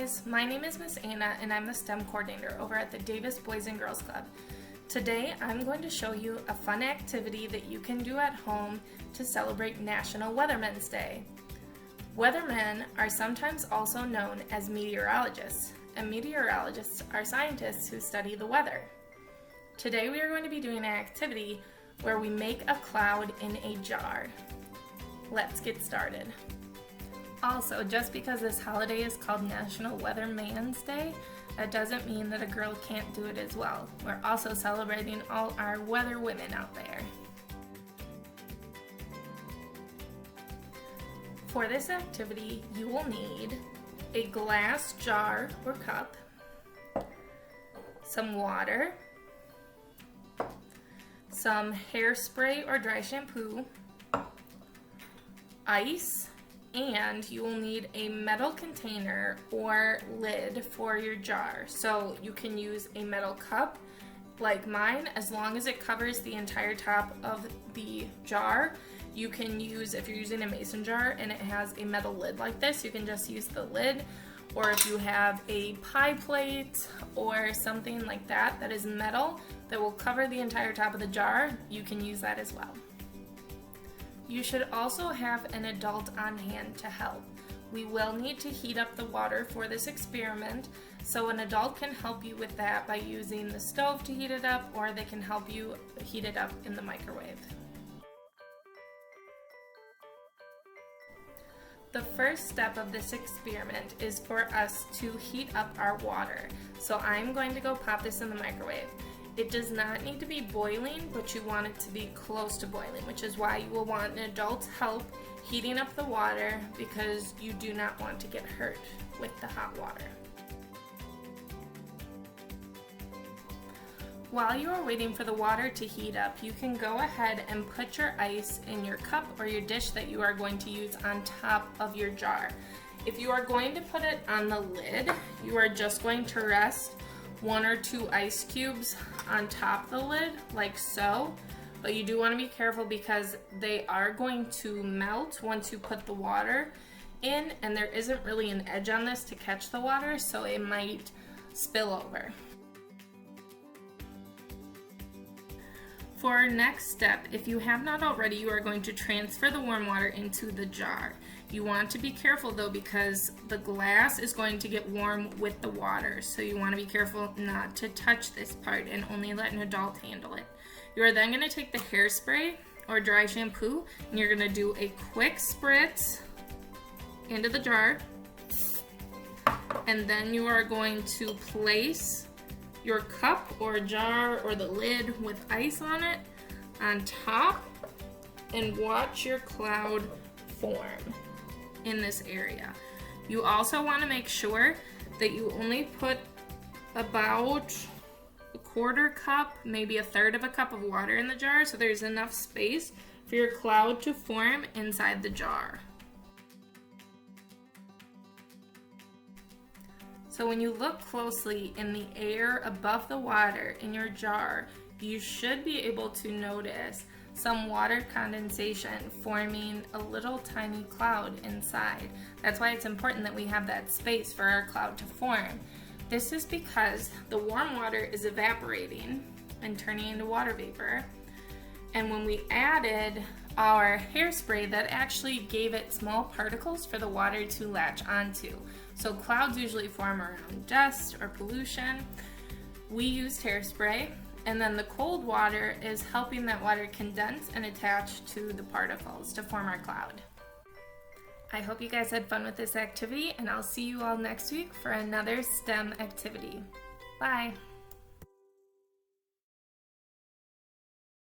guys, my name is Miss Anna and I'm the STEM coordinator over at the Davis Boys and Girls Club. Today I'm going to show you a fun activity that you can do at home to celebrate National Weatherman's Day. Weathermen are sometimes also known as meteorologists, and meteorologists are scientists who study the weather. Today we are going to be doing an activity where we make a cloud in a jar. Let's get started. Also, just because this holiday is called National Weatherman's Day, that doesn't mean that a girl can't do it as well. We're also celebrating all our weather women out there. For this activity, you will need a glass jar or cup, some water, some hairspray or dry shampoo, ice, and you will need a metal container or lid for your jar. So you can use a metal cup like mine as long as it covers the entire top of the jar. You can use, if you're using a mason jar and it has a metal lid like this, you can just use the lid. Or if you have a pie plate or something like that that is metal that will cover the entire top of the jar, you can use that as well. You should also have an adult on hand to help. We will need to heat up the water for this experiment, so an adult can help you with that by using the stove to heat it up, or they can help you heat it up in the microwave. The first step of this experiment is for us to heat up our water. So I'm going to go pop this in the microwave. It does not need to be boiling, but you want it to be close to boiling, which is why you will want an adult's help heating up the water, because you do not want to get hurt with the hot water. While you are waiting for the water to heat up, you can go ahead and put your ice in your cup or your dish that you are going to use on top of your jar. If you are going to put it on the lid, you are just going to rest 1 or 2 ice cubes on top of the lid, like so. But you do want to be careful because they are going to melt once you put the water in, and there isn't really an edge on this to catch the water, so it might spill over. For our next step, if you have not already, you are going to transfer the warm water into the jar. You want to be careful though, because the glass is going to get warm with the water, so you want to be careful not to touch this part and only let an adult handle it. You are then going to take the hairspray or dry shampoo and you're going to do a quick spritz into the jar, and then you are going to place your cup or jar or the lid with ice on it on top and watch your cloud form in this area. You also want to make sure that you only put about a 1/4 cup, maybe 1/3 of a cup of water in the jar, so there's enough space for your cloud to form inside the jar. So when you look closely in the air above the water in your jar, you should be able to notice some water condensation forming a little tiny cloud inside. That's why it's important that we have that space for our cloud to form. This is because the warm water is evaporating and turning into water vapor. And when we added our hairspray, that actually gave it small particles for the water to latch onto. So clouds usually form around dust or pollution. We used hairspray, and then the cold water is helping that water condense and attach to the particles to form our cloud. I hope you guys had fun with this activity, and I'll see you all next week for another STEM activity. Bye!